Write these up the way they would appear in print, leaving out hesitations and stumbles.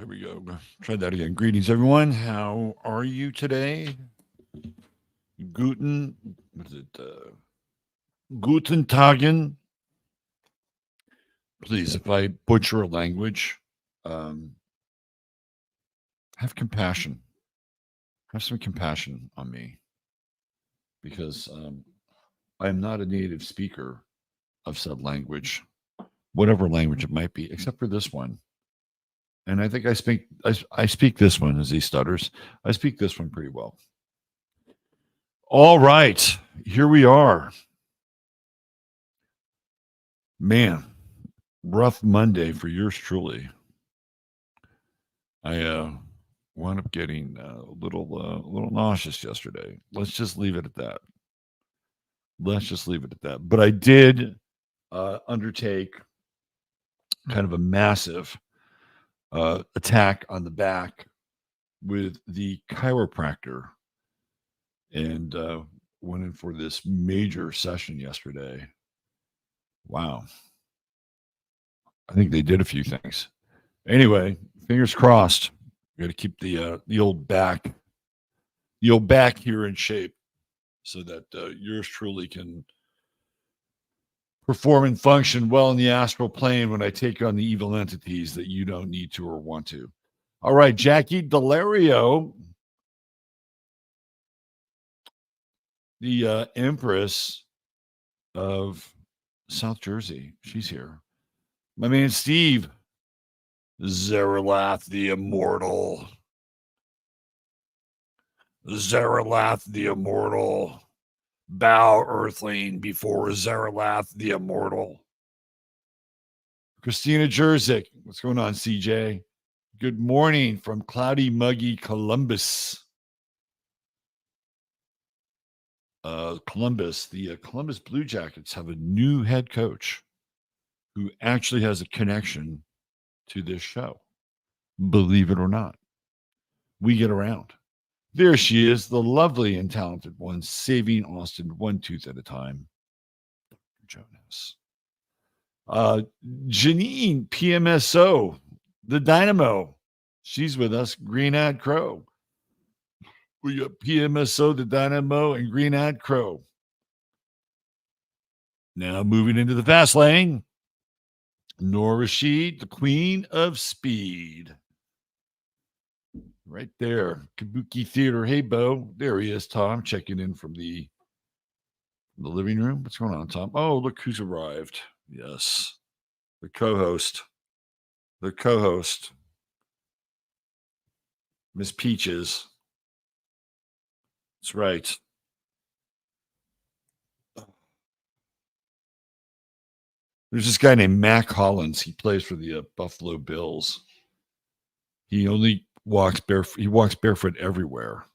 There we go. Try that again. Greetings, everyone. How are you today? Guten, what is it? Guten Tagen. Please, if I butcher a language, um, have compassion. Have some compassion on me because I am not a native speaker of said language, whatever language it might be, except for this one. And I think I speak this one as he stutters. I speak this one pretty well. All right, here we are. Man, rough Monday for yours truly. I wound up getting a little nauseous yesterday. Let's just leave it at that. Let's just leave it at that. But I did undertake kind of a massive attack on the back with the chiropractor, and went in for this major session yesterday. Wow, I think they did a few things. Anyway, fingers crossed. We got to keep the old back here in shape, so that yours truly can perform and function well in the astral plane when I take on the evil entities that you don't need to or want to. All right, Jackie Delario, the Empress of South Jersey. She's here. My man Steve, Zaralath the Immortal. Zaralath the Immortal. Bow, Earthling, before Zaralath the Immortal. Christina Jerzik, what's going on, CJ? Good morning from cloudy, muggy Columbus. Columbus, the Columbus Blue Jackets have a new head coach who actually has a connection to this show. Believe it or not, we get around. There she is, the lovely and talented one, saving Austin one tooth at a time. Dr. Jonas. Janine, PMSO, the Dynamo. She's with us. Green Ad Crow. We got PMSO, the Dynamo, and Green Ad Crow. Now moving into the fast lane. Nora Rashid, the Queen of Speed. Right there. Kabuki Theater. Hey, Bo. There he is, Tom, checking in from the living room. What's going on, Tom? Oh, look who's arrived. Yes. The co-host. The co-host. Miss Peaches. That's right. There's this guy named Mac Hollins. He plays for the Buffalo Bills. He only walks barefoot. He walks barefoot everywhere.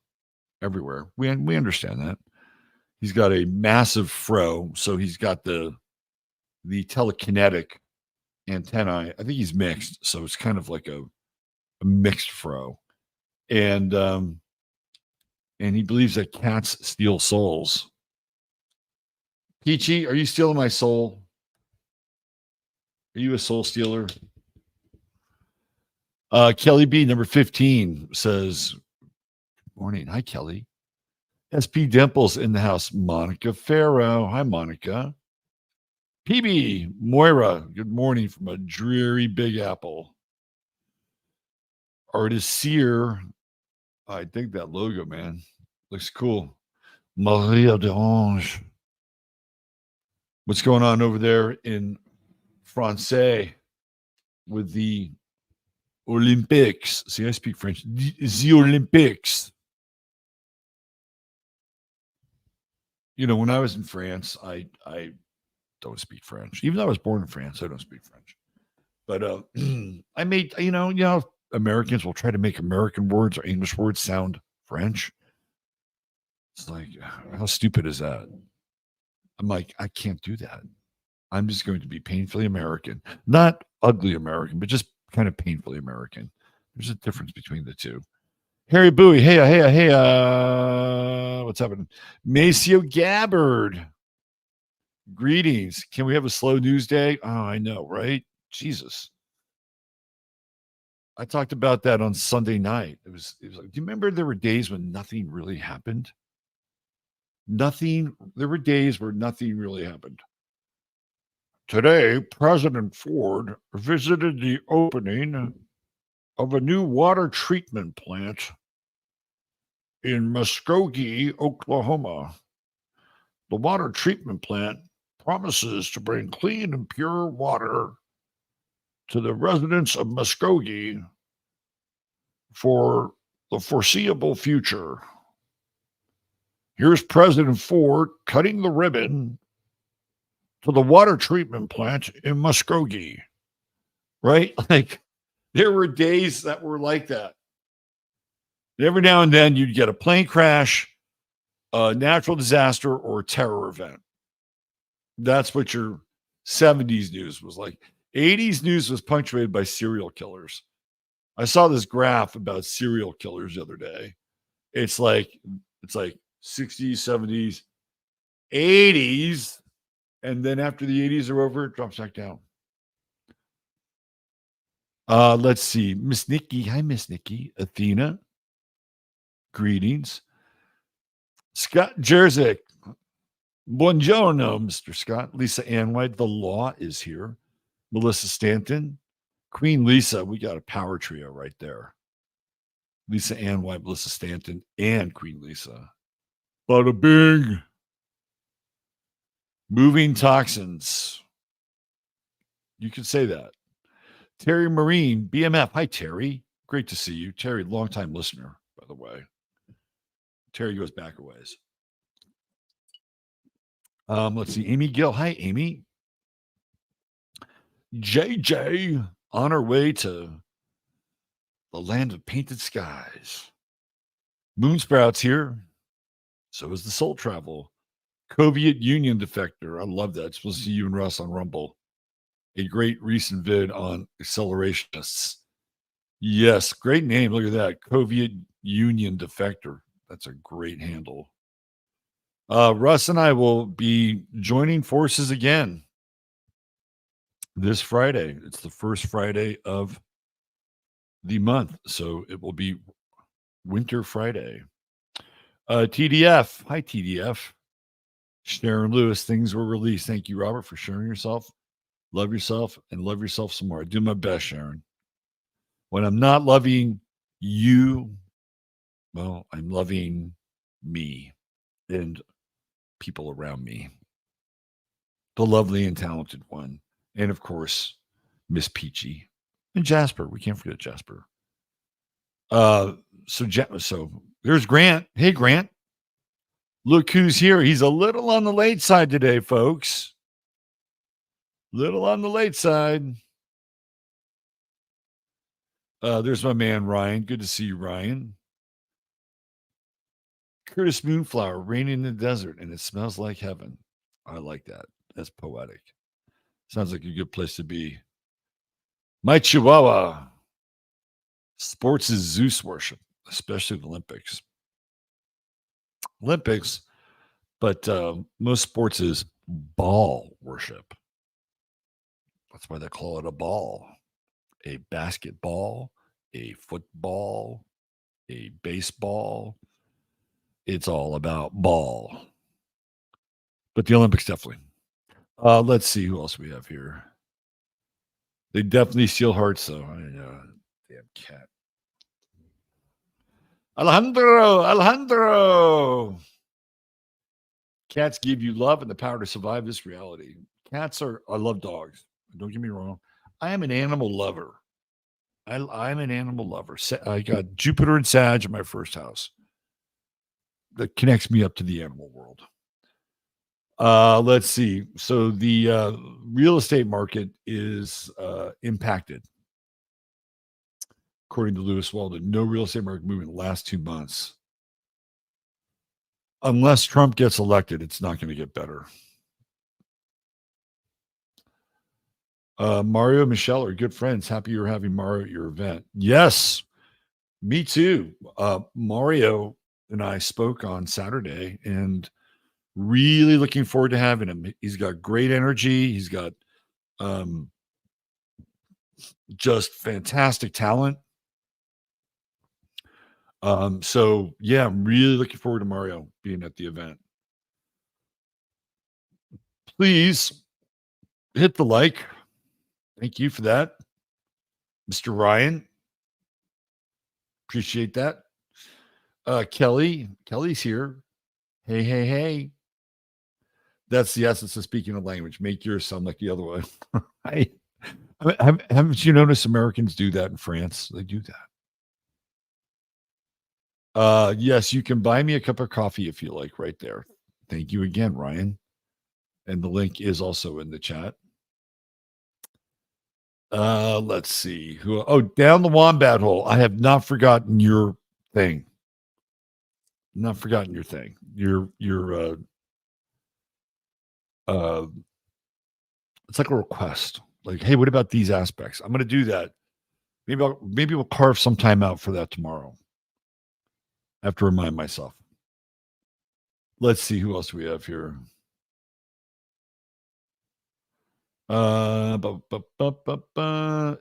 Everywhere. We understand that. He's got a massive fro, so he's got the telekinetic antennae. I think he's mixed, so it's kind of like a mixed fro. And he believes that cats steal souls. Peachy, are you stealing my soul? Are you a soul stealer? Kelly B, number 15, says, morning. Hi, Kelly. SP Dimples in the house. Monica Farrow. Hi, Monica. PB, Moira, good morning from a dreary Big Apple. Artist Sear. I dig that logo, man. Looks cool. Maria d'Orange. What's going on over there in Francais with the Olympics? See, I speak French. The Olympics. You know, when I was in France, I don't speak French. Even though I was born in France, I don't speak French. But I made, you know, Americans will try to make American words or English words sound French. It's like, how stupid is that? I'm like, I can't do that. I'm just going to be painfully American. Not ugly American, but just kind of painfully American. There's a difference between the two. Harry Bowie, hey, what's happening? Maceo Gabbard. Greetings. Can we have a slow news day? Oh, I know, right? Jesus. I talked about that on Sunday night. It was like, do you remember there were days when nothing really happened? There were days where nothing really happened. Today, President Ford visited the opening of a new water treatment plant in Muskogee, Oklahoma. The water treatment plant promises to bring clean and pure water to the residents of Muskogee for the foreseeable future. Here's President Ford cutting the ribbon to the water treatment plant in Muskogee, right? Like, there were days that were like that. Every now and then you'd get a plane crash, a natural disaster, or a terror event. That's what your 70s news was like. 80s news was punctuated by serial killers. I saw this graph about serial killers the other day. It's like 60s, 70s, 80s, and then after the 80s are over, it drops back down. Let's see. Miss Nikki. Hi, Miss Nikki. Athena. Greetings. Scott Jerzik. Buongiorno, Mr. Scott. Lisa Ann White. The Law is here. Melissa Stanton. Queen Lisa. We got a power trio right there. Lisa Ann White, Melissa Stanton, and Queen Lisa. Bada bing. Moving toxins. You can say that. Terry Marine, BMF. Hi, Terry. Great to see you. Terry, longtime listener, by the way. Terry goes back a ways. Let's see. Amy Gill. Hi, Amy. JJ, on her way to the land of painted skies. Moonsprouts here. So is the Soul Travel. Soviet Union Defector. I love that. It's supposed to see you and Russ on Rumble. A great recent vid on accelerationists. Yes, great name. Look at that. Soviet Union Defector. That's a great handle. Russ and I will be joining forces again this Friday. It's the first Friday of the month, so it will be Winter Friday. TDF. Hi, TDF. Sharon Lewis. Things were released. Thank you, Robert, for sharing yourself. Love yourself and love yourself some more. I do my best, Sharon. When I'm not loving you, well, I'm loving me and people around me. The lovely and talented one. And of course, Miss Peachy and Jasper. We can't forget Jasper. So there's Grant. Hey, Grant. Look who's here. He's a little on the late side today, folks. Little on the late side. There's my man, Ryan. Good to see you, Ryan. Curtis Moonflower, Rain in the Desert, and it smells like heaven. I like that. That's poetic. Sounds like a good place to be. My Chihuahua. Sports is Zeus worship, especially the Olympics. But most sports is ball worship. That's why they call it a ball. A basketball, a football, a baseball. It's all about ball. But the Olympics definitely. Let's see who else we have here. They definitely steal hearts, though. I know. Damn cat. Alejandro. Cats give you love and the power to survive this reality. I love dogs. Don't get me wrong. I am an animal lover. I'm an animal lover. I got Jupiter and Sag in my first house. That connects me up to the animal world. Let's see. So the real estate market is impacted. According to Lewis Walden, no real estate market movement in the last 2 months. Unless Trump gets elected, it's not going to get better. Mario and Michelle are good friends. Happy you're having Mario at your event. Yes, me too. Mario and I spoke on Saturday and really looking forward to having him. He's got great energy. He's got just fantastic talent. So yeah, I'm really looking forward to Mario being at the event. Please hit the like. Thank you for that, Mr. Ryan. Appreciate that. Kelly's here. Hey, hey, hey. That's the essence of speaking a language. Make yours sound like the other one. I, haven't you noticed Americans do that in France? They do that. Yes, you can buy me a cup of coffee if you like, right there. Thank you again, Ryan. And the link is also in the chat. Let's see. Down the wombat hole. I have not forgotten your thing. Not forgotten your thing. Uh it's like a request. Like, hey, what about these aspects? I'm gonna do that. Maybe we'll carve some time out for that tomorrow. I have to remind myself. Let's see who else we have here.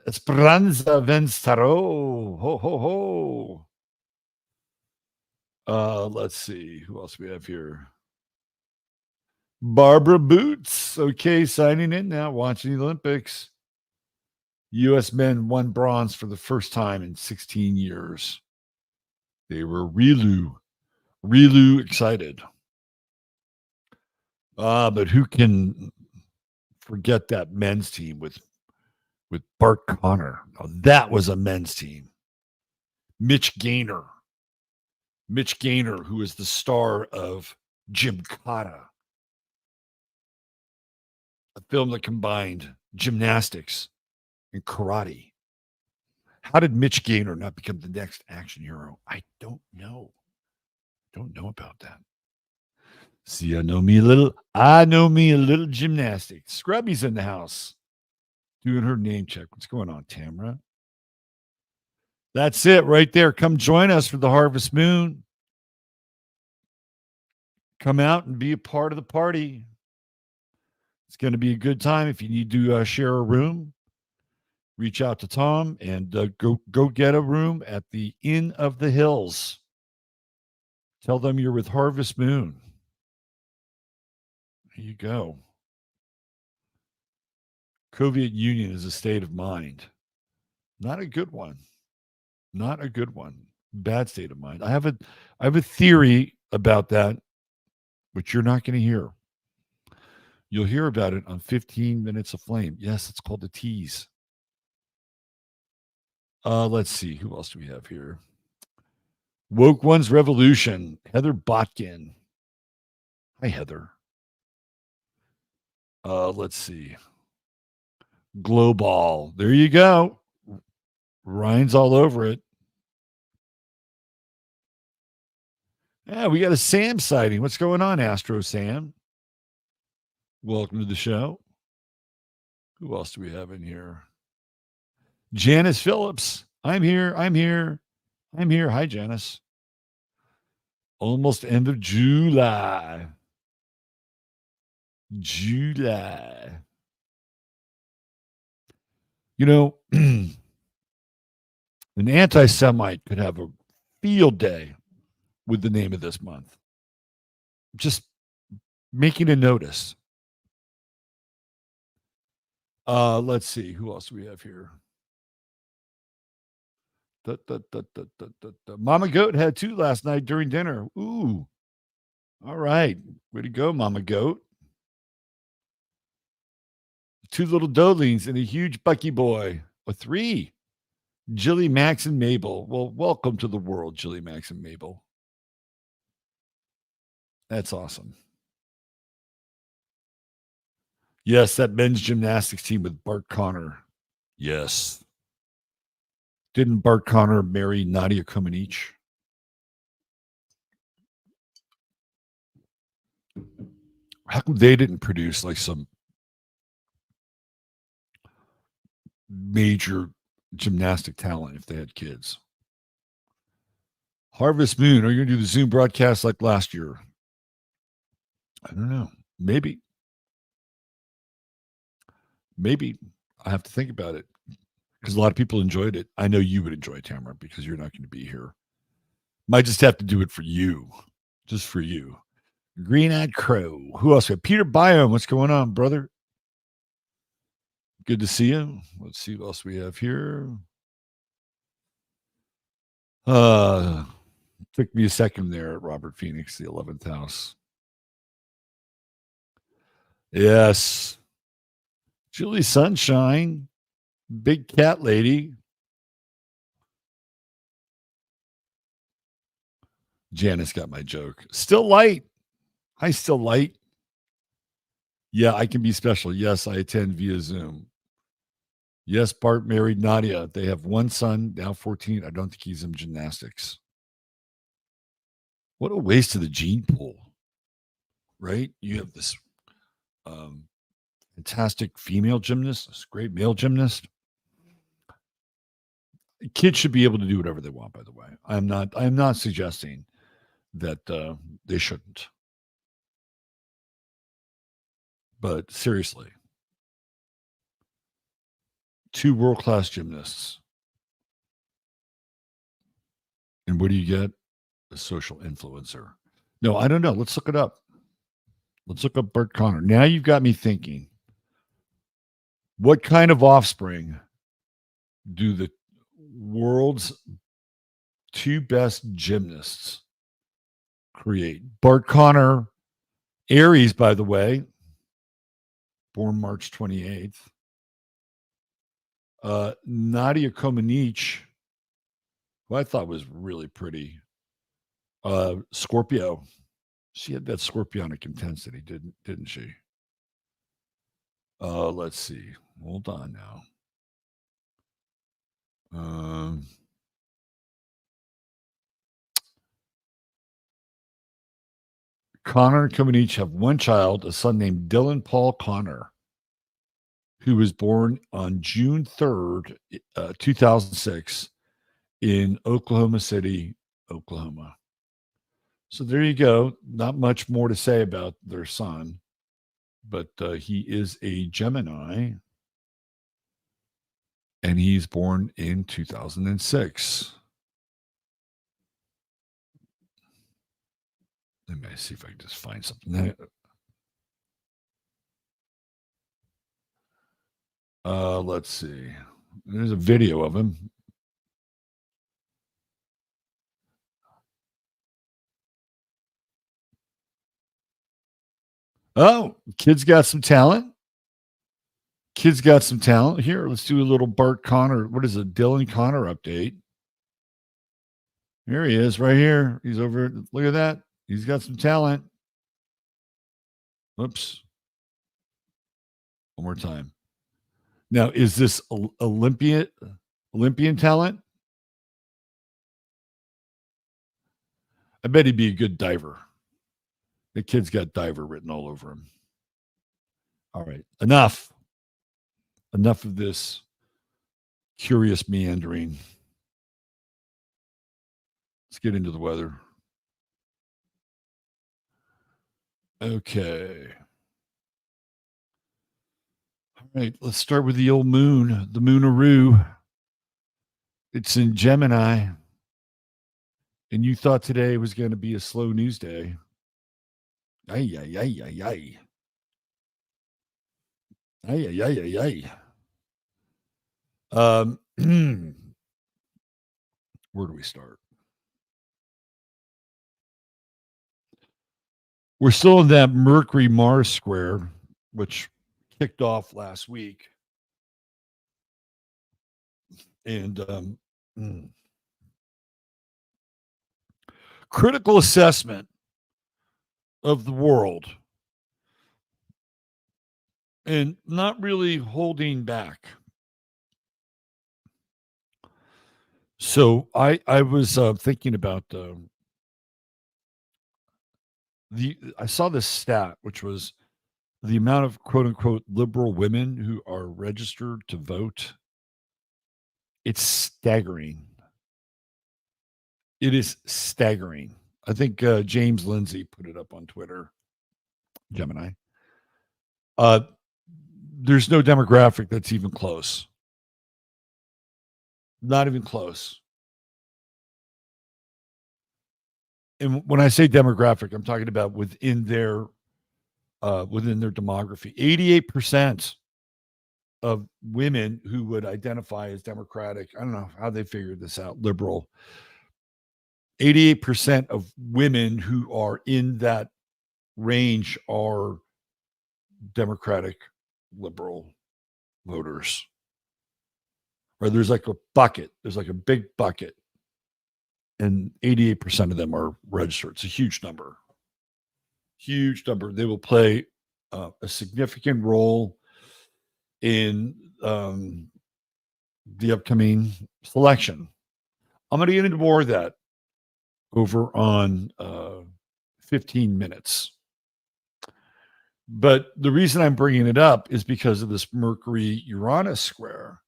Esperanza Venstaro. Ho ho ho. Let's see who else we have here. Barbara Boots. Okay, signing in now, watching the Olympics. U.S. men won bronze for the first time in 16 years. They were really excited. But who can forget that men's team with Bart Connor? Now, that was a men's team. Mitch Gaynor, who is the star of Gymkhana, a film that combined gymnastics and karate. How did Mitch Gaynor not become the next action hero? I don't know. Don't know about that. See, I know me a little gymnastics. Scrubby's in the house doing her name check. What's going on, Tamara? That's it right there. Come join us for the Harvest Moon. Come out and be a part of the party. It's going to be a good time. If you need to share a room, reach out to Tom and go get a room at the Inn of the Hills. Tell them you're with Harvest Moon. There you go. Soviet Union is a state of mind. Not a good one. Not a good one. Bad state of mind. I have a theory about that, which you're not going to hear. You'll hear about it on 15 Minutes of Flame. Yes, it's called the tease. Let's see. Who else do we have here? Woke One's Revolution. Heather Botkin. Hi, Heather. Let's see. Global. There you go. Ryan's all over it. Yeah, we got a Sam sighting. What's going on, Astro Sam? Welcome to the show. Who else do we have in here? Janice Phillips. I'm here. Hi, Janice. Almost end of July. You know, an anti-Semite could have a field day with the name of this month. Just making a notice. Let's see. Who else do we have here? Mama Goat had 2 last night during dinner. Ooh. All right. Way to go, Mama Goat. 2 little Dolines and a huge Bucky boy. Or 3. Jilly, Max, and Mabel. Well, welcome to the world, Jilly, Max, and Mabel. That's awesome. Yes, that men's gymnastics team with Bart Connor. Yes. Didn't Bart Connor marry Nadia Comaneci? How come they didn't produce like some major gymnastic talent if they had kids? Harvest Moon, are you going to do the Zoom broadcast like last year? I don't know. Maybe. I have to think about it because a lot of people enjoyed it. I know you would enjoy it, Tamara, because you're not going to be here. Might just have to do it for you. Just for you. Green-eyed crow. Who else? Peter Biome. What's going on, brother? Good to see you. Let's see what else we have here. Took me a second there at Robert Phoenix, the 11th house. Yes. Julie Sunshine. Big cat lady. Janice got my joke. Still light. Hi, still light. Yeah, I can be special. Yes, I attend via Zoom. Yes, Bart married Nadia. They have one son, now 14. I don't think he's in gymnastics. What a waste of the gene pool, right? You have this fantastic female gymnast, this great male gymnast. Kids should be able to do whatever they want, by the way. I'm not suggesting that they shouldn't. But seriously, 2 world-class gymnasts. And what do you get? A social influencer. No, I don't know. Let's look it up. Let's look up Bert Connor. Now you've got me thinking. What kind of offspring do the world's 2 best gymnasts create? Bart Connor, Aries, by the way, born March 28th. Nadia Comaneci, who I thought was really pretty. Scorpio. She had that scorpionic intensity, didn't she? Let's see. Hold on now. Connor and Comaneci have one child, a son named Dylan Paul Connor, who was born on June 3rd, 2006, in Oklahoma City, Oklahoma. So there you go. Not much more to say about their son, but he is a Gemini, and he's born in 2006. Let me see if I can just find something. Let's see. There's a video of him. Oh, kid's got some talent. Kid's got some talent. Here, let's do a little Bart Connor. What is it? Dylan Connor update. Here he is right here. He's over. Look at that. He's got some talent. Oops. One more time. Now, is this Olympian talent? I bet he'd be a good diver. The kid's got diver written all over him. All right. Enough of this curious meandering. Let's get into the weather. Okay. All right. Let's start with the old moon, the moonaroo. It's in Gemini. And you thought today was going to be a slow news day. Ay, ay, ay, ay, ay. Ay, ay, ay, ay, ay. Where do we start? We're still in that Mercury Mars square, which kicked off last week. And critical assessment of the world and not really holding back. So I was thinking about I saw this stat, which was the amount of quote unquote liberal women who are registered to vote. It's staggering. It is staggering. I think James Lindsay put it up on Twitter. Gemini. There's no demographic that's even close. Not even close. And when I say demographic, I'm talking about within their demography. 88% of women who would identify as Democratic, I don't know how they figured this out, liberal. 88% of women who are in that range are Democratic liberal voters. Or there's like a bucket, there's like a big bucket, and 88% of them are registered. It's a huge number. Huge number. They will play a significant role in the upcoming selection. I'm going to get into more of that over on 15 minutes. But the reason I'm bringing it up is because of this Mercury Uranus square.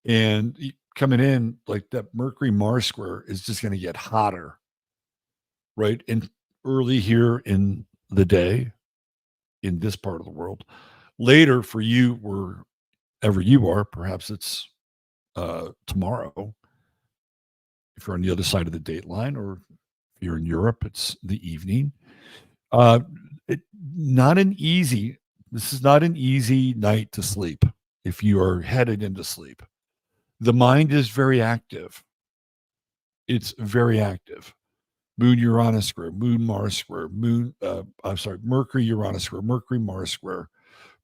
And coming in, like that Mercury Mars square is just going to get hotter, right? And early here in the day, in this part of the world. Later for you, wherever you are, perhaps it's tomorrow. If you're on the other side of the date line, or if you're in Europe, it's the evening. It, not an easy. This is not an easy night to sleep if you are headed into sleep. The mind is very active. It's very active. Moon Uranus square, Moon Mars square, Mercury Uranus square, Mercury Mars square,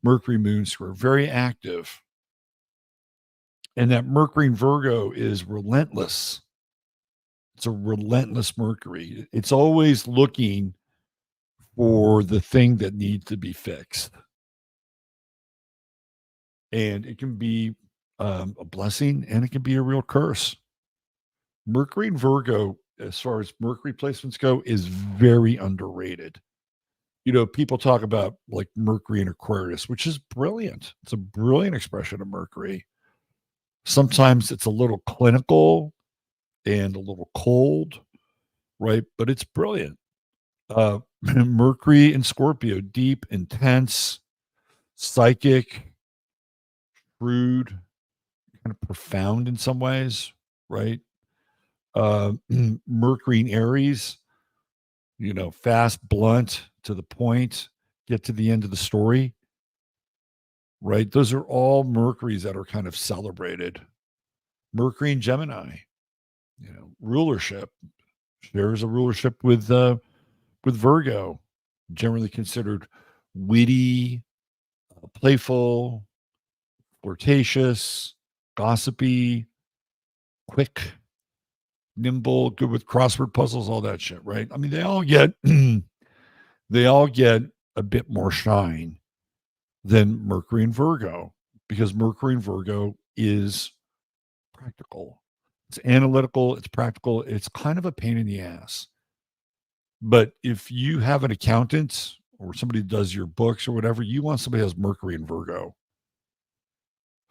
Mercury Moon square, very active. And that Mercury in Virgo is relentless. It's a relentless Mercury. It's always looking for the thing that needs to be fixed. And it can be a blessing and it can be a real curse. Mercury in Virgo, as far as Mercury placements go, is very underrated. You know, people talk about like Mercury in Aquarius, which is brilliant. It's a brilliant expression of Mercury. Sometimes it's a little clinical and a little cold, right? But it's brilliant. Mercury in Scorpio, deep, intense, psychic, shrewd, kind of profound in some ways, right? Mercury in Aries, you know, fast, blunt, to the point, get to the end of the story, right? Those are all Mercuries that are kind of celebrated. Mercury in Gemini, you know, rulership, shares a rulership with Virgo, generally considered witty, playful, flirtatious, gossipy, quick, nimble, good with crossword puzzles, all that shit, right? I mean, they all get a bit more shine than Mercury and Virgo, because Mercury and Virgo is practical. It's analytical, it's practical, it's kind of a pain in the ass. But if you have an accountant or somebody does your books or whatever, you want somebody who has Mercury and Virgo.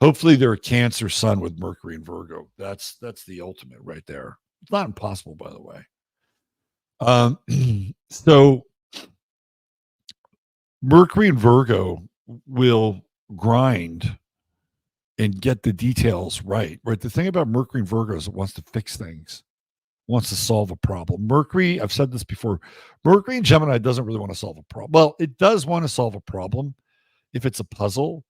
Hopefully they're a Cancer sun with Mercury and Virgo. That's the ultimate right there. It's not impossible, by the way. So Mercury and Virgo will grind and get the details right. Right. The thing about Mercury and Virgo is it wants to fix things, wants to solve a problem. Mercury, I've said this before, Mercury and Gemini doesn't really want to solve a problem. Well, it does want to solve a problem if it's a puzzle,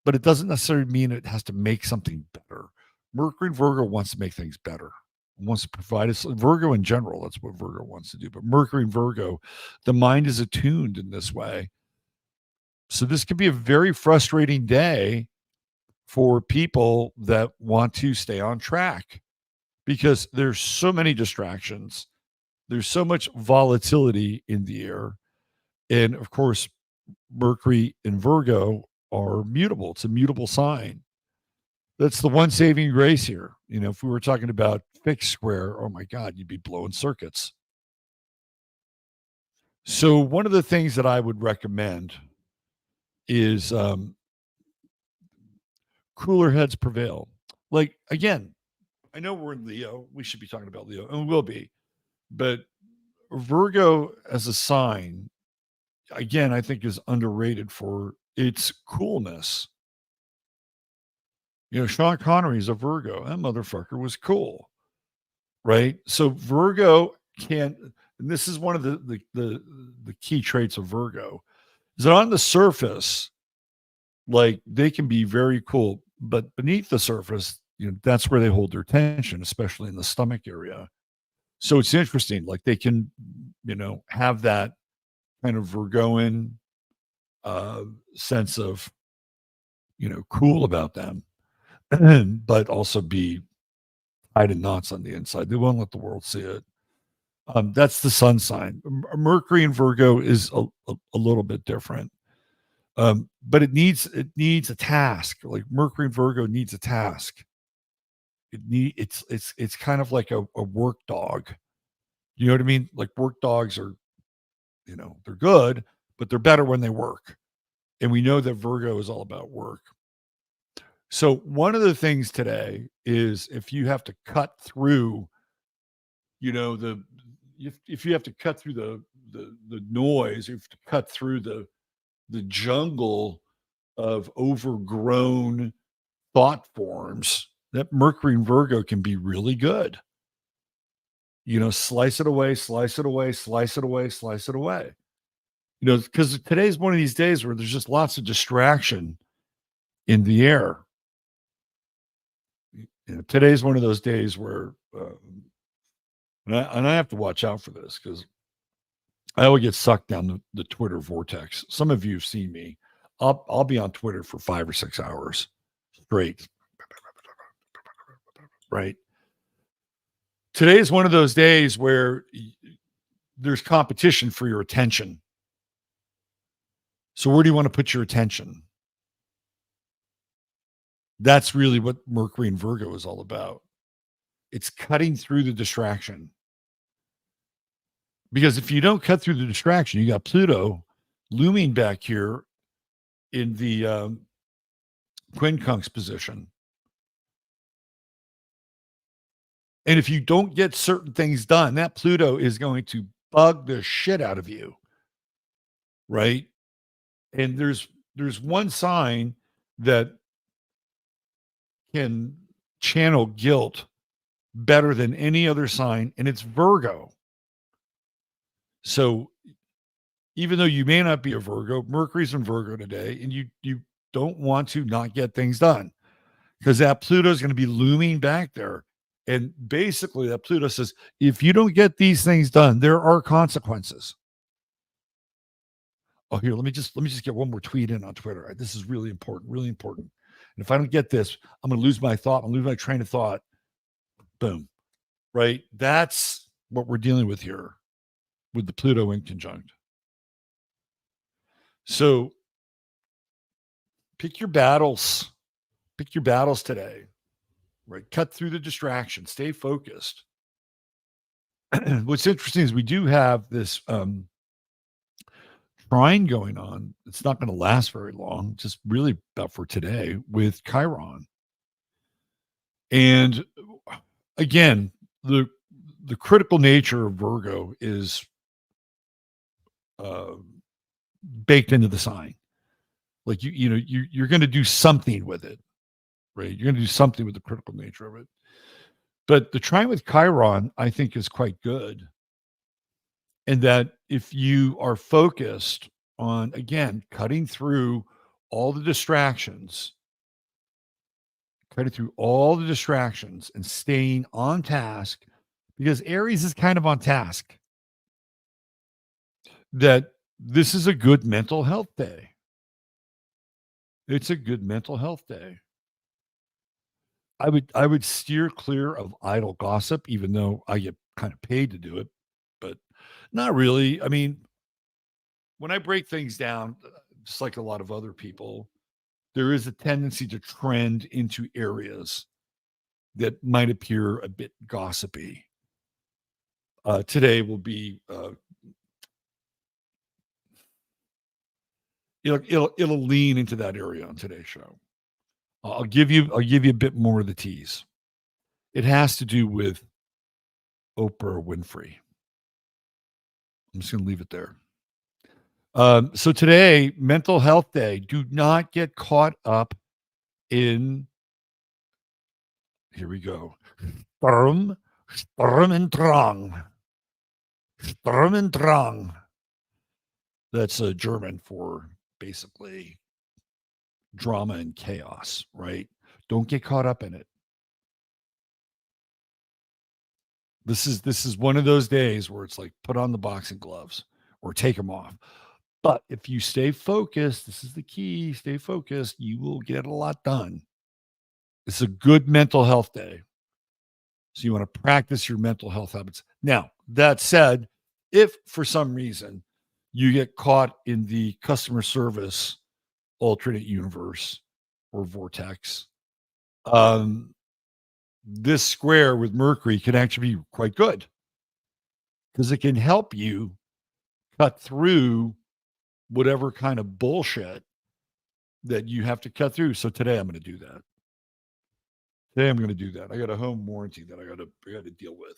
but it doesn't necessarily mean it has to make something better. Mercury and Virgo wants to make things better, wants to provide us. Virgo in general, that's what Virgo wants to do. But Mercury and Virgo, the mind is attuned in this way. So this could be a very frustrating day for people that want to stay on track, because there's so many distractions. There's so much volatility in the air. And of course, Mercury and Virgo are mutable. It's a mutable sign. That's the one saving grace here. You know, if we were talking about fixed square, oh my God, you'd be blowing circuits. So one of the things that I would recommend is cooler heads prevail. Like, again, I know we're in Leo. We should be talking about Leo, and we will be. But Virgo as a sign, again, I think is underrated for its coolness. You know, Sean Connery is a Virgo. That motherfucker was cool, right? So Virgo can, and this is one of the key traits of Virgo, is that on the surface, like they can be very cool, but beneath the surface, that's where they hold their tension, especially in the stomach area. So it's interesting, like they can, have that kind of Virgoan uh, sense of, cool about them, but also be tied in knots on the inside. They won't let the world see it. That's the sun sign. Mercury in Virgo is a little bit different, but it needs a task. Like Mercury in Virgo needs a task. It's kind of like a work dog. You know what I mean? Like work dogs are, they're good, but they're better when they work. And we know that Virgo is all about work. So one of the things today is if you have to cut through, the if you have to cut through the noise, you have to cut through the jungle of overgrown thought forms, that Mercury and Virgo can be really good. Slice it away, slice it away, slice it away, slice it away. Because today's one of these days where there's just lots of distraction in the air. Today's one of those days where, and I have to watch out for this because I always get sucked down the Twitter vortex. Some of you have seen me. I'll be on Twitter for 5 or 6 hours straight. Right. Today is one of those days where there's competition for your attention. So where do you want to put your attention? That's really what Mercury and Virgo is all about. It's cutting through the distraction. Because if you don't cut through the distraction, you got Pluto looming back here in the quincunx position. And if you don't get certain things done, that Pluto is going to bug the shit out of you. Right? And there's one sign that can channel guilt better than any other sign, and it's Virgo. So even though you may not be a Virgo, Mercury's in Virgo today, and you don't want to not get things done because that Pluto is going to be looming back there. And basically that Pluto says, if you don't get these things done, there are consequences. Oh, here, let me just get one more tweet in on Twitter. This is really important, really important. And if I don't get this, I'm going to lose my thought. I'm going to lose my train of thought. Boom. Right? That's what we're dealing with here with the Pluto in conjunct. So pick your battles. Pick your battles today. Right? Cut through the distraction. Stay focused. What's interesting is we do have this trine going on. It's not going to last very long, just really about for today with Chiron. And again, the critical nature of Virgo is baked into the sign. Like you're going to do something with it, right? You're going to do something with the critical nature of it. But the trine with Chiron, I think, is quite good. And that if you are focused on, again, cutting through all the distractions, and staying on task, because Aries is kind of on task, that this is a good mental health day. It's a good mental health day. I would steer clear of idle gossip, even though I get kind of paid to do it, but not really. I mean, when I break things down, just like a lot of other people, there is a tendency to trend into areas that might appear a bit gossipy. Today will be it'll lean into that area on today's show. I'll give you a bit more of the tease. It has to do with Oprah Winfrey. I'm just going to leave it there. So today, Mental Health Day. Do not get caught up in. Here we go. Sturm and Drang. Sturm und Drang. That's German for basically drama and chaos, right? Don't get caught up in it. This is one of those days where it's like put on the boxing gloves or take them off. But if you stay focused, this is the key, stay focused, you will get a lot done. It's a good mental health day. So you want to practice your mental health habits. Now, that said, if for some reason you get caught in the customer service alternate universe or vortex, this square with Mercury can actually be quite good because it can help you cut through whatever kind of bullshit that you have to cut through. So today I'm going to do that. Today I'm going to do that. I got a home warranty that I got to deal with.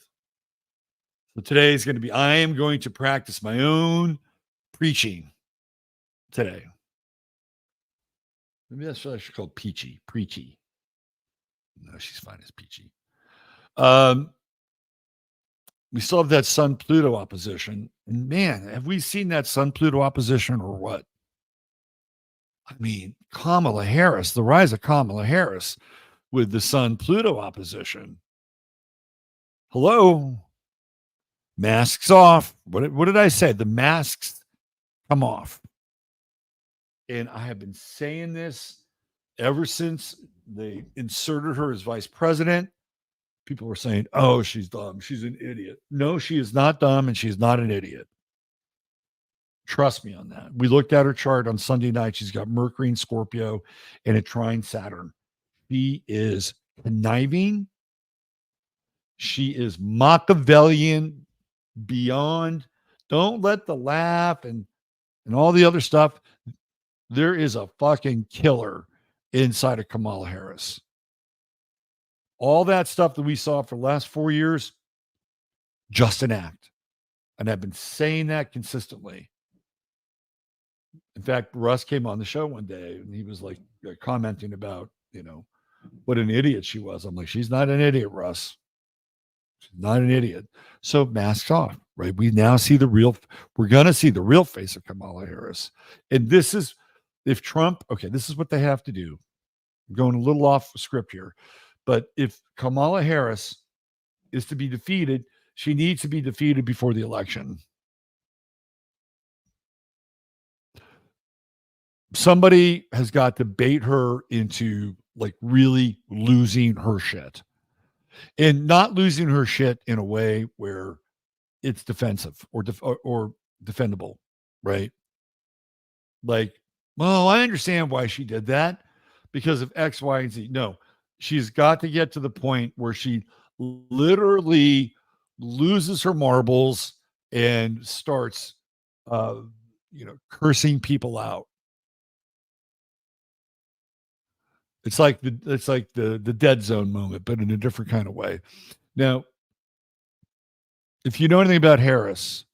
So today is going to be, I am going to practice my own preaching today. Maybe that's what I should call Peachy. Preachy. No, she's fine as Peachy. We still have that Sun Pluto opposition. And man, have we seen that Sun Pluto opposition or what? I mean, Kamala Harris, the rise of Kamala Harris with the Sun Pluto opposition. Hello? Masks off. What did I say? The masks come off. And I have been saying this ever since they inserted her as vice president. People were saying, oh, she's dumb. She's an idiot. No, she is not dumb and she's not an idiot. Trust me on that. We looked at her chart on Sunday night. She's got Mercury and Scorpio and a trine Saturn. She is conniving. She is Machiavellian beyond. Don't let the laugh and all the other stuff. There is a fucking killer inside of Kamala Harris. All that stuff that we saw for the last 4 years, just an act. And I've been saying that consistently. In fact, Russ came on the show one day and he was like commenting about, what an idiot she was. I'm like, she's not an idiot, Russ. She's not an idiot. So masks off, right? We're going to see the real face of Kamala Harris. And this is, if Trump, okay, this is what they have to do. I'm going a little off script here. But if Kamala Harris is to be defeated, she needs to be defeated before the election. Somebody has got to bait her into like really losing her shit, and not losing her shit in a way where it's defensive or defendable, right? Like, well, I understand why she did that because of X, Y, and Z. No, she's got to get to the point where she literally loses her marbles and starts, cursing people out. It's like the dead zone moment, but in a different kind of way. Now, if you know anything about Harris,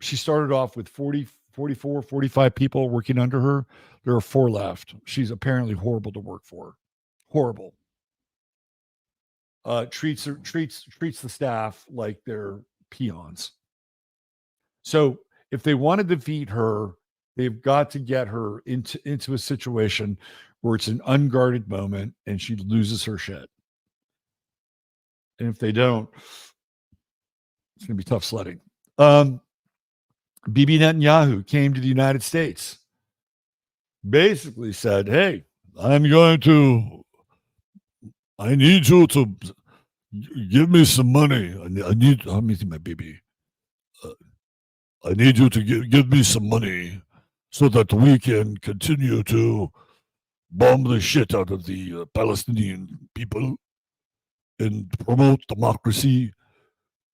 she started off with 40, 44, 45 people working under her. There are 4 left. She's apparently horrible to work for. Horrible. Treats the staff like they're peons. So if they want to defeat her, they've got to get her into a situation where it's an unguarded moment and she loses her shit. And if they don't, it's going to be tough sledding. Bibi Netanyahu came to the United States, basically said, hey, I need you to give me some money. Let me see my baby. I need you to give me some money so that we can continue to bomb the shit out of the Palestinian people and promote democracy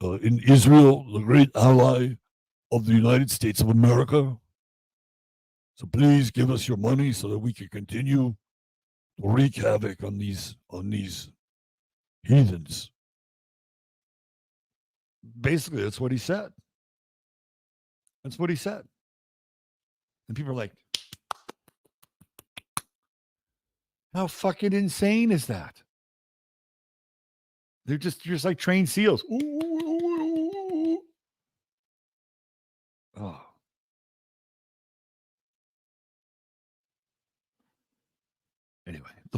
in Israel, the great ally of the United States of America. So please give us your money so that we can continue to wreak havoc on these heathens. Basically, that's what he said. That's what he said. And people are like, how fucking insane is that? They're just like trained seals. Ooh.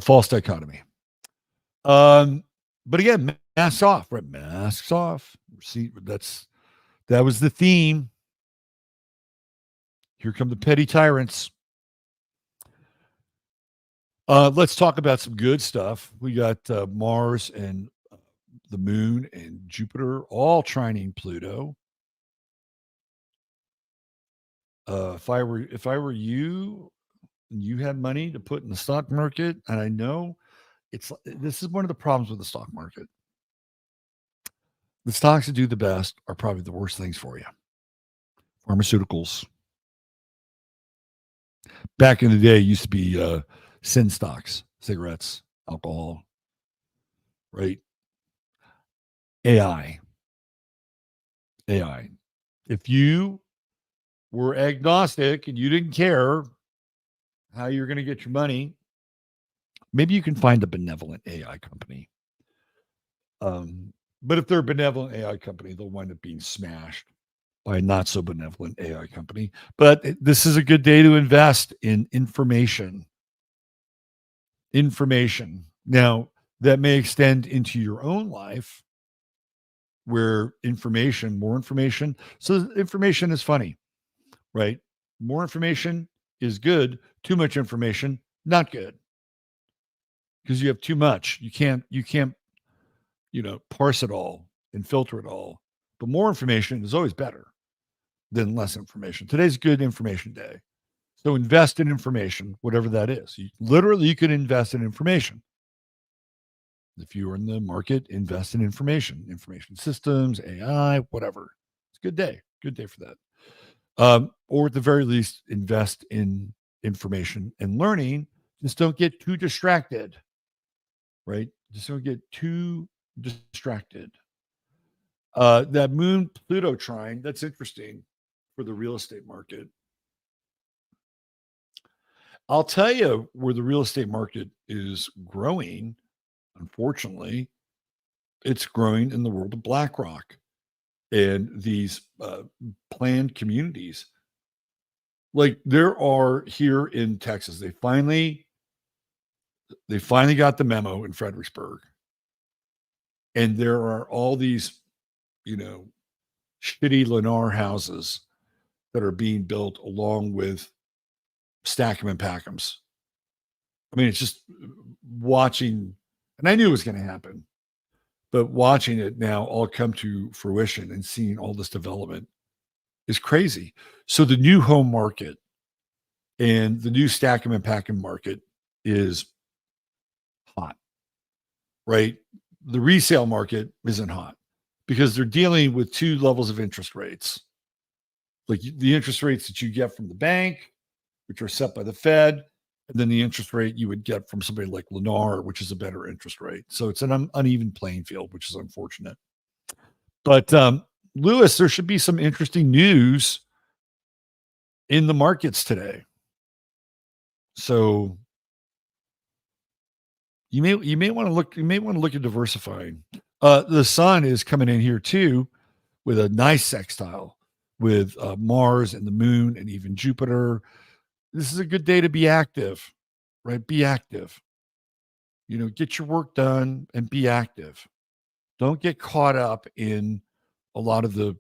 false dichotomy. But again, masks off, right? Masks off. See, that was the theme. Here come the petty tyrants. Let's talk about some good stuff. We got Mars and the Moon and Jupiter all trining Pluto. If I were you, and you had money to put in the stock market, and I know this is one of the problems with the stock market. The stocks that do the best are probably the worst things for you. Pharmaceuticals. Back in the day, it used to be sin stocks, cigarettes, alcohol, right? AI. If you were agnostic and you didn't care how you're going to get your money, maybe you can find a benevolent AI company. But if they're a benevolent AI company, they'll wind up being smashed by a not so benevolent AI company. But this is a good day to invest in information. Now, that may extend into your own life where more information. So information is funny, right? More information is good. Too much information, not good. Because you have too much. You can't, parse it all and filter it all. But more information is always better than less information. Today's good information day. So invest in information, whatever that is. You can invest in information. If you are in the market, invest in information systems, AI, whatever. It's a good day. Good day for that. Or at the very least, invest in information and learning. Just don't get too distracted, right? Just don't get too distracted. That Moon Pluto trine, that's interesting for the real estate market. I'll tell you where the real estate market is growing. Unfortunately, it's growing in the world of BlackRock and these planned communities. Like there are here in Texas, they finally got the memo in Fredericksburg, and there are all these, shitty Lennar houses that are being built along with Stack'em and Pack'ems. I mean, it's just watching, and I knew it was going to happen, but watching it now all come to fruition and seeing all this development is crazy. So the new home market and the new Stack'em and Pack'em market is hot, right? The resale market isn't hot because they're dealing with two levels of interest rates. Like the interest rates that you get from the bank, which are set by the Fed, and then the interest rate you would get from somebody like Lennar, which is a better interest rate. So it's an uneven playing field, which is unfortunate. But Lewis, there should be some interesting news in the markets today. So you may want to look at diversifying. The sun is coming in here too with a nice sextile with Mars and the moon and even Jupiter. This is a good day to be active, right? Be active. Get your work done and be active. Don't get caught up in a lot of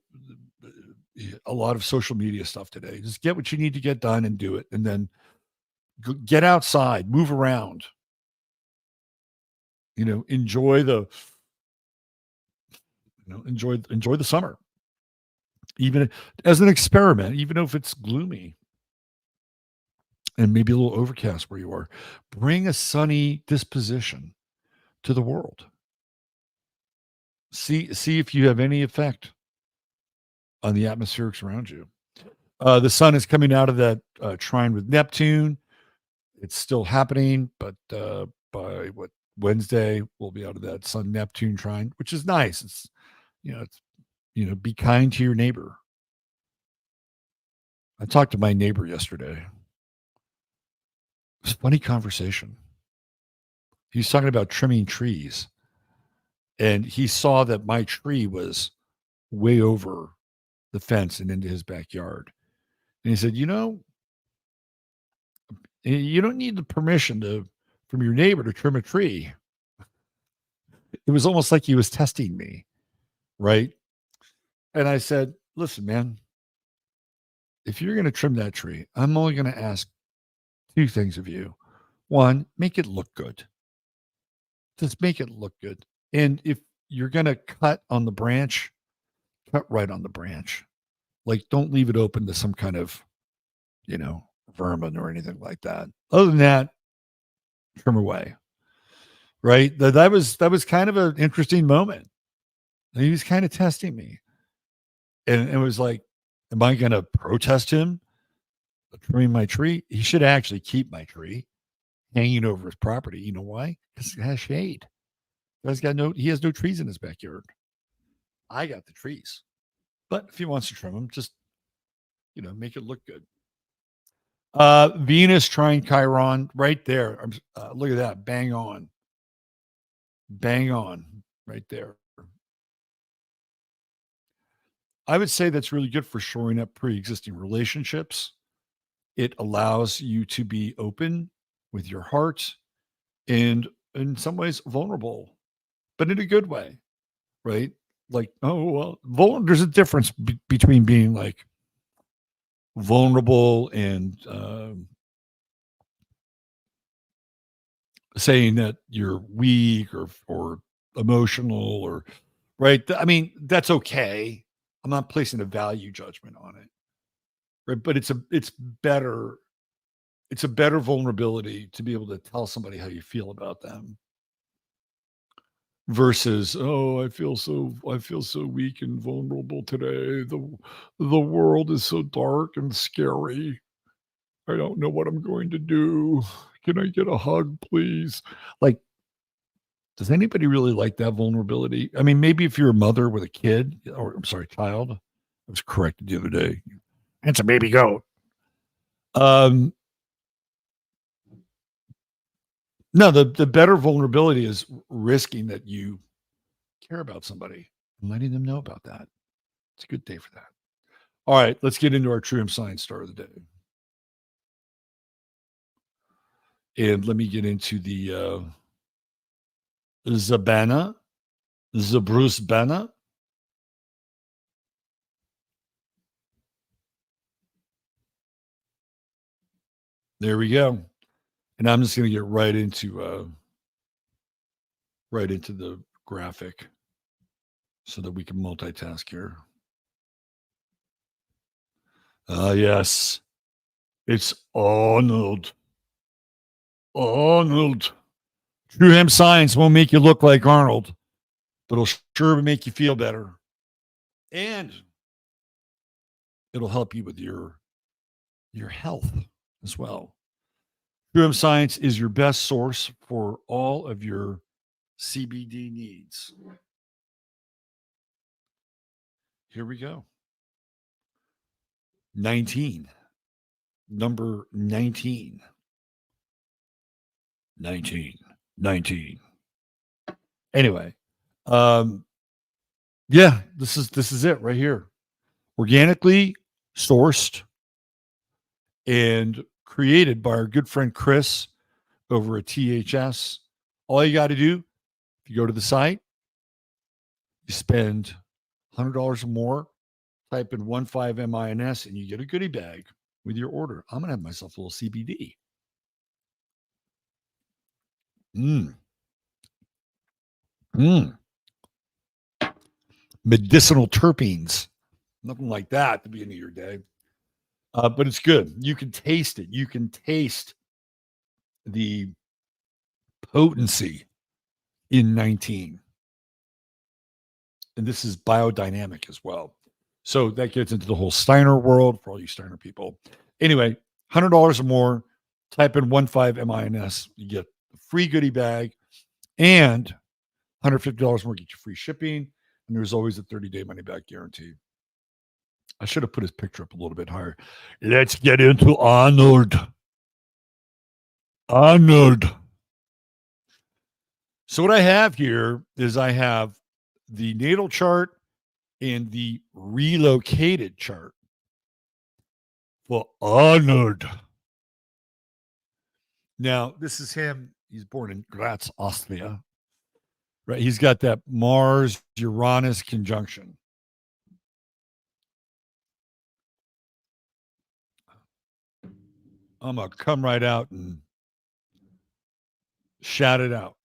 social media stuff today. Just get what you need to get done and do it, and then get outside, move around. Enjoy the summer, even as an experiment, even if it's gloomy and maybe a little overcast where you are. Bring a sunny disposition to the world. See if you have any effect on the atmospherics around you. The sun is coming out of that trine with Neptune. It's still happening, but by Wednesday, we'll be out of that Sun Neptune trine, which is nice. It's be kind to your neighbor. I talked to my neighbor yesterday. It was a funny conversation. He was talking about trimming trees, and he saw that my tree was way over the fence and into his backyard. And he said, you don't need the permission from your neighbor to trim a tree. It was almost like he was testing me, right? And I said, listen, man, if you're going to trim that tree, I'm only going to ask two things of you. One, make it look good. Just make it look good. And if you're going to cut on the branch, cut right on the branch. Like, don't leave it open to some kind of, vermin or anything like that. Other than that, trim away. Right. That was kind of an interesting moment. And he was kind of testing me. And it was like, am I going to protest him trimming my tree? He should actually keep my tree hanging over his property. You know why? Because it has shade. He has no trees in his backyard. I got the trees. But if he wants to trim them, just, make it look good. Venus trine Chiron right there. Look at that. Bang on. Bang on right there. I would say that's really good for shoring up pre-existing relationships. It allows you to be open with your heart and in some ways vulnerable, but in a good way, right? Like, oh, well, there's a difference between being like vulnerable and saying that you're weak or emotional or right. I mean, that's okay. I'm not placing a value judgment on it, right? But it's better. It's a better vulnerability to be able to tell somebody how you feel about them versus, oh, I feel so weak and vulnerable today. The world is so dark and scary. I don't know what I'm going to do. Can I get a hug, please? Like, does anybody really like that vulnerability? I mean, maybe if you're a mother with a kid, or I'm sorry, child. I was corrected the other day. It's a baby goat. No, the better vulnerability is risking that you care about somebody and letting them know about that. It's a good day for that. All right, let's get into our True Hemp Science star of the day. And let me get into the Zabana, Bruce Banna. There we go. And I'm just going to get right into the graphic so that we can multitask here. Yes. It's Arnold. Arnold. True Hemp Science won't make you look like Arnold, but it'll sure make you feel better. And it'll help you with your health as well. True Hemp Science is your best source for all of your CBD needs. Here we go. 19. Number 19. 19. Anyway, yeah, this is it right here. Organically sourced and created by our good friend Chris over at THS. All you got to do, if you go to the site, you spend $100 or more, type in 15MINS, and you get a goodie bag with your order. I'm going to have myself a little CBD. Medicinal terpenes. Nothing like that at the beginning of your day. But it's good. You can taste it. You can taste the potency in 19. And this is biodynamic as well. So that gets into the whole Steiner world for all you Steiner people. Anyway, $100 or more, type in 15MINS. You get a free goodie bag and $150 more, get you free shipping. And there's always a 30-day money-back guarantee. I should have put his picture up a little bit higher. Let's get into Arnold. Arnold. So what I have here is I have the natal chart and the relocated chart for Arnold. Now, this is him, He's born in Graz, Austria. Right. He's got that Mars Uranus conjunction. I'm going to come right out and shout it out.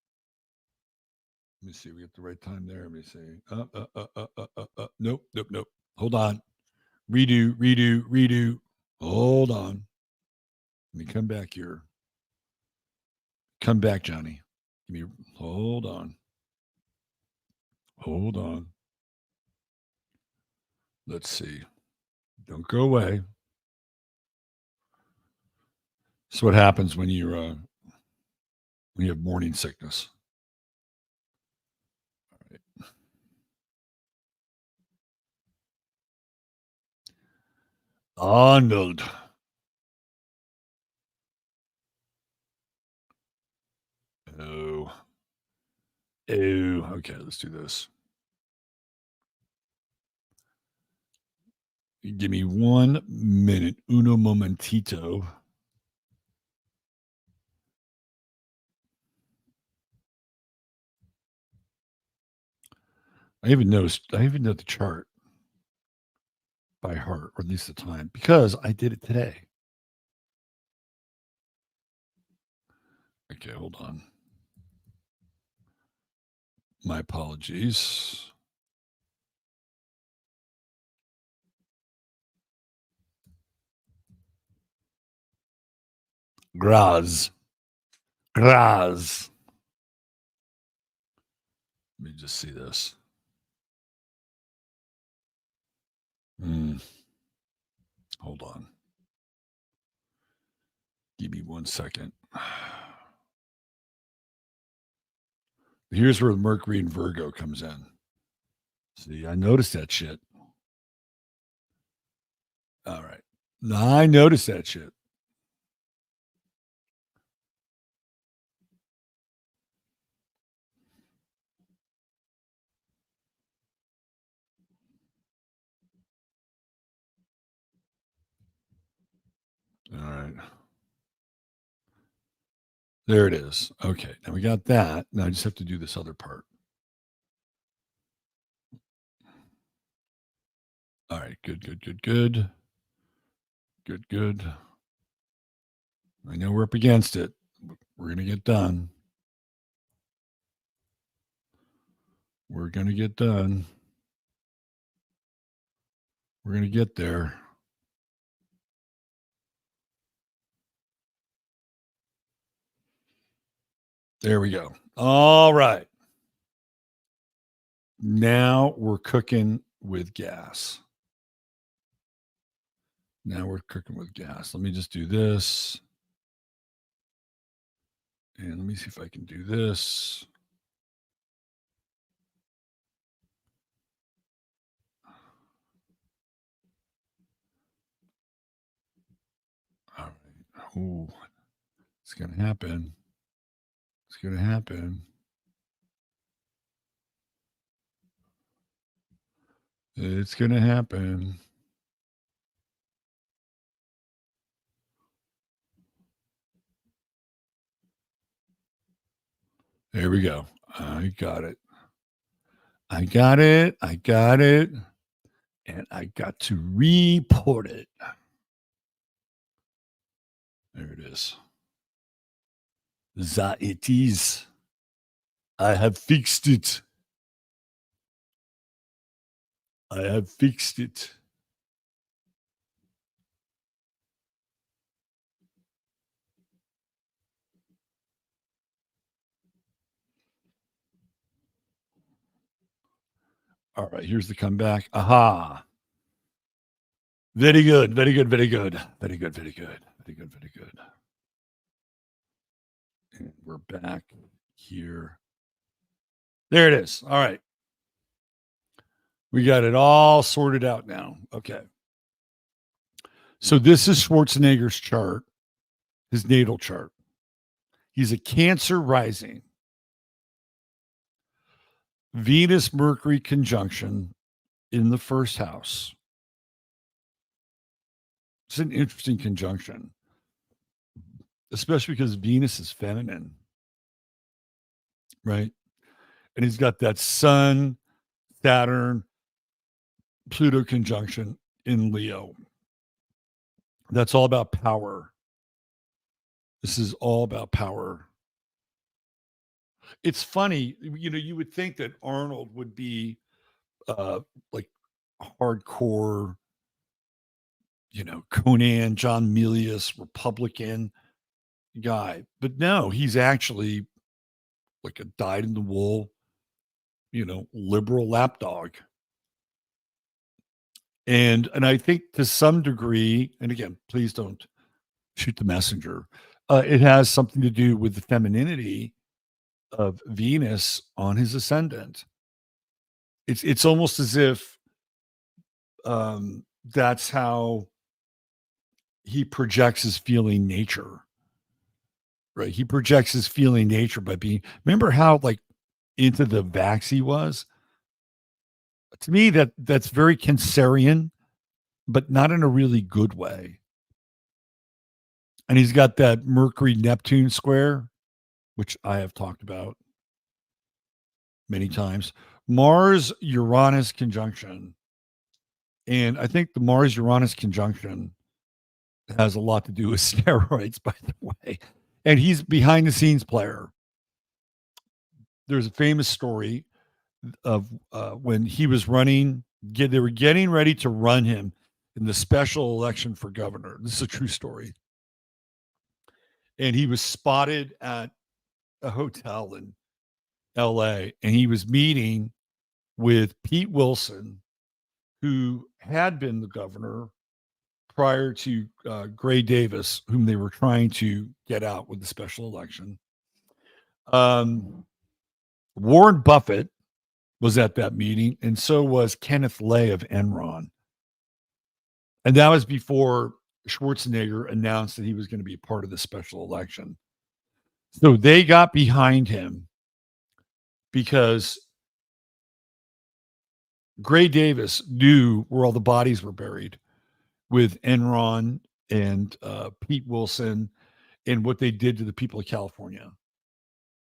Let me see. We get the right time there. Let me see. Nope, nope, nope. Hold on. Redo, redo, redo. Hold on. Let me come back here. Come back, Johnny. Give me. Hold on. Hold on. Let's see. Don't go away. So what happens when you have morning sickness? All right. Arnold. Oh. Oh. Okay, let's do this. Give me 1 minute. Uno momentito. I even know the chart by heart, or at least the time, because I did it today. Okay, hold on. My apologies. Graz. Graz. Let me just see this. Hold on. Give me 1 second. Here's where Mercury and Virgo comes in. See, I noticed that shit. All right. I noticed that shit. All right. There it is. Okay. Now we got that. Now I just have to do this other part. All right. Good, good, good, good. Good, good. I know we're up against it. We're going to get done. We're going to get done. We're going to get there. There we go. All right. Now we're cooking with gas. Now we're cooking with gas. Let me just do this. And let me see if I can do this. All right. Ooh, it's going to happen. It's going to happen. It's going to happen. There we go. I got it. I got it. I got it. And I got to report it. There it is. That it is. I have fixed it. I have fixed it. All right, here's the comeback. Aha. Very good. Very good. Very good. Very good. Very good. Very good. Very good. And we're back here. There it is. All right. We got it all sorted out now. Okay. So this is Schwarzenegger's chart, his natal chart. He's a Cancer rising. Venus Mercury conjunction in the first house. It's an interesting conjunction, especially because Venus is feminine. right? And he's got that Sun, Saturn, Pluto conjunction in Leo. That's all about power. This is all about power. It's funny, you would think that Arnold would be like hardcore, Conan, John Milius, Republican guy. But no, he's actually like a dyed in the wool, liberal lapdog. And I think to some degree, and again, please don't shoot the messenger. It has something to do with the femininity of Venus on his ascendant. It's almost as if that's how he projects his feeling nature, right? He projects his feeling nature by being. Remember how like into the vax he was. To me, that's very Cancerian, but not in a really good way. And he's got that Mercury Neptune square, which I have talked about many times. Mars Uranus conjunction. And I think the Mars Uranus conjunction has a lot to do with steroids, by the way. And he's behind the scenes player. There's a famous story of when he was running, they were getting ready to run him in the special election for governor. This is a true story. And he was spotted at a hotel in LA and he was meeting with Pete Wilson, who had been the governor prior to Gray Davis, whom they were trying to get out with the special election. Warren Buffett was at that meeting, and so was Kenneth Lay of Enron. And that was before Schwarzenegger announced that he was going to be a part of the special election. So they got behind him because Gray Davis knew where all the bodies were buried with Enron and Pete Wilson and what they did to the people of California.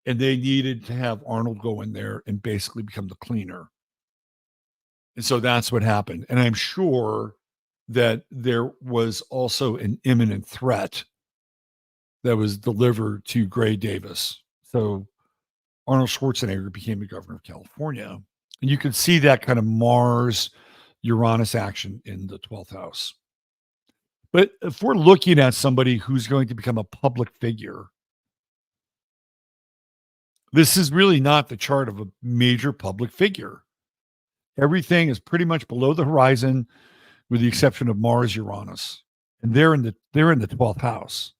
And they needed to have Arnold go in there and basically become the cleaner. And so that's what happened. And I'm sure that there was also an imminent threat that was delivered to Gray Davis. So Arnold Schwarzenegger became the governor of California. And you can see that kind of Mars Uranus action in the 12th house. But if we're looking at somebody who's going to become a public figure, this is really not the chart of a major public figure. Everything is pretty much below the horizon, with the exception of Mars Uranus, and they're in the 12th house.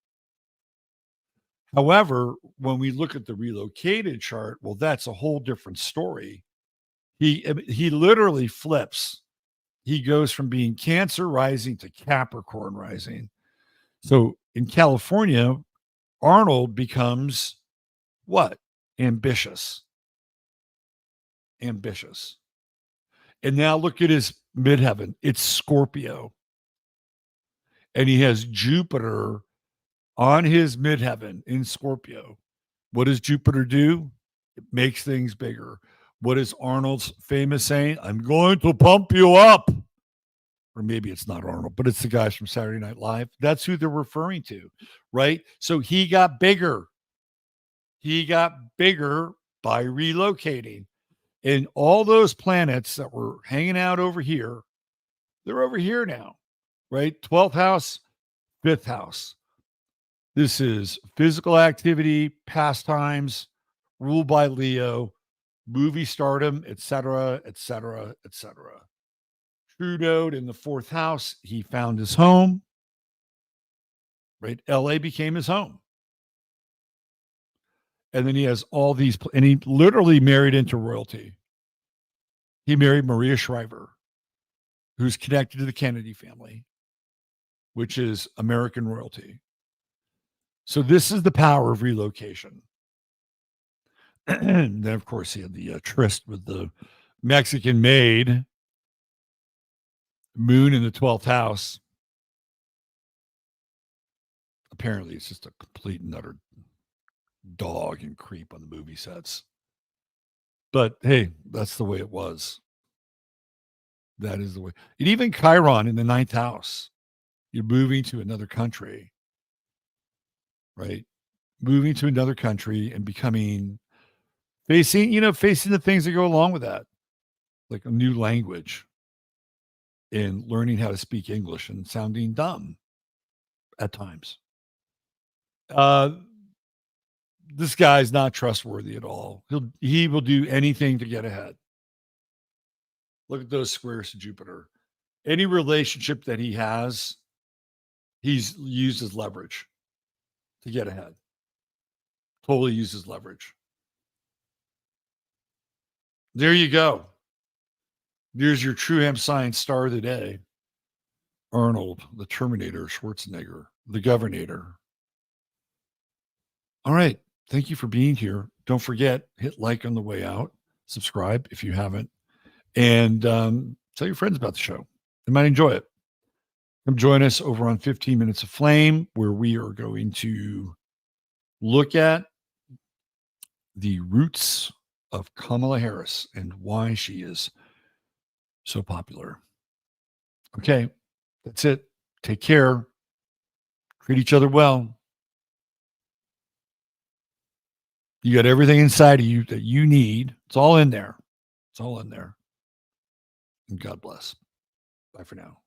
However, when we look at the relocated chart, well, that's a whole different story. He literally flips. He goes from being Cancer rising to Capricorn rising. So in California, Arnold becomes what? Ambitious. Ambitious. And now look at his midheaven. It's Scorpio. And he has Jupiter on his midheaven in Scorpio. What does Jupiter do? It makes things bigger. What is Arnold's famous saying? I'm going to pump you up. Or maybe it's not Arnold, but it's the guys from Saturday Night Live. That's who they're referring to, right? So he got bigger. He got bigger by relocating. And all those planets that were hanging out over here, they're over here now, right? 12th house, 5th house. This is physical activity, pastimes, ruled by Leo, movie stardom, etc., etc., etc. True node in the 4th house, he found his home, right? LA became his home. And then he has all these, and he literally married into royalty. He married Maria Shriver, who's connected to the Kennedy family, which is American royalty. So this is the power of relocation. And then, of course, he had the tryst with the Mexican maid, Moon in the 12th house. Apparently, it's just a complete and utter dog and creep on the movie sets. But hey, that's the way it was. That is the way. And even Chiron in the ninth house, you're moving to another country, right? Moving to another country and facing the things that go along with that, like a new language and learning how to speak English and sounding dumb at times. Uh, this guy's not trustworthy at all. He will do anything to get ahead. Look at those squares to Jupiter. Any relationship that he has, he's used as leverage to get ahead. Totally uses leverage. There you go. There's your True Hemp Science star of the day. Arnold, the Terminator, Schwarzenegger, the Governator. All right. Thank you for being here. Don't forget, hit like on the way out, subscribe if you haven't, and tell your friends about the show. They might enjoy it. Come join us over on 15 Minutes of Flame, where we are going to look at the roots of Kamala Harris and why she is so popular. Okay, that's it. Take care. Treat each other well. You got everything inside of you that you need. It's all in there. It's all in there. And God bless. Bye for now.